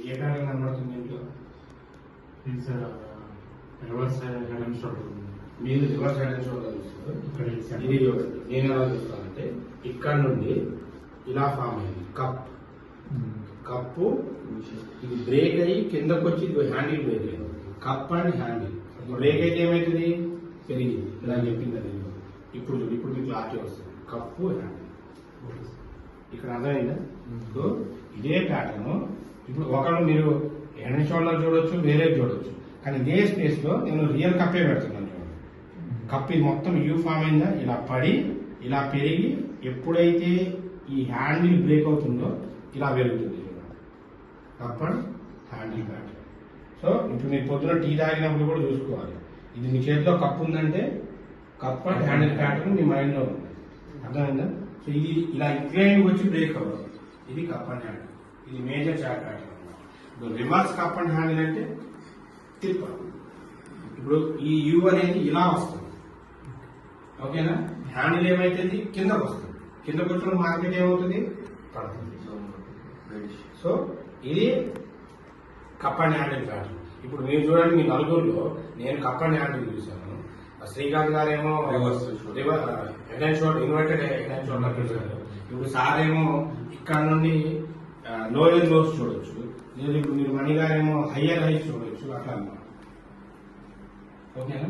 ఏ pattern కనబడుతుంది ఇంట్లో? ఇది sir reverse head and shoulder. మీరు రివర్స్ హెడ్ అండ్ షోల్డర్ చూస్తారు. ఇక్కడ ఇది చూడండి, నేను ఎలా చూస్తానంటే ఇక్కడ నుండి ఇలా ఫామ్ అయింది కప్పు. ఇది బ్రేక్ అయ్యి కిందకు వచ్చి హ్యాండిల్ బ్రేక్ అయింది. కప్ అండ్ హ్యాండిల్ బ్రేక్ అయితే ఏమవుతుంది? పెరిగింది. ఇలా చెప్పింది అది. ఇప్పుడు ఇప్పుడు మీకు క్లారిటీ వస్తుంది. కప్పు హ్యాండిల్ ఇక్కడ అర్థమైందా? సో ఇదే ప్యాటర్న్ ఇప్పుడు ఒకళ్ళు మీరు హెడ్ అండ్ షోల్డర్ చూడొచ్చు, వేరే చూడొచ్చు, కానీ ఇదే స్పేస్ లో నేను రియల్ కప్పే పెడుతున్నాను. చూడండి, కప్ ఇది మొత్తం యూ ఫామ్ అయిందా, ఇలా పడి ఇలా పెరిగి ఎప్పుడైతే ఈ హ్యాండిల్ బ్రేక్ అవుతుందో ఇలా పెరుగుతుంది. Cup and handle pattern. So ఇప్పుడు మీరు పొద్దున టీ తాగినప్పుడు కూడా చూసుకోవాలి. ఇది మీ చేతిలో కప్ ఉందంటే cup and handle pattern me mind లో ఉంది. అర్థమైందా? సో ఇది ఇలా ఇంక్లైన్ వచ్చి బ్రేక్ అవ్వదు. ఇది కప్ అండ్ హ్యాండిల్. ఇది మేజర్ చాట్ ప్యాటర్న్ అన్నమాట. రివర్స్ కప్ అండ్ హ్యాండిల్ అంటే తిప్ప. ఇప్పుడు ఈ యూ అనేది ఇలా వస్తుంది, ఓకేనా? హ్యాండిల్ ఏమైతుంది? కిందకు వస్తుంది. కిందకు వచ్చిన మార్కెట్ ఏమవుతుంది? పడుతుంది. సో ఇది కప్ అండ్ హ్యాండిల్ ప్యాటర్న్. ఇప్పుడు మీరు చూడండి, మీ నలుగురిలో నేను కప్ అండ్ హ్యాండిల్ చూశాను. శ్రీకాంత్ గారేమో head and shoulder, inverted head and shoulder చూశారు. ఇప్పుడు సార్ ఏమో ఇక్కడ నుండి లోయర్ లోస్ చూడొచ్చు. లేదు ఇప్పుడు మీరు మణి గారేమో హయ్యర్ హైస్ చూడొచ్చు. అట్లా అన్నమాట. ఓకేనా?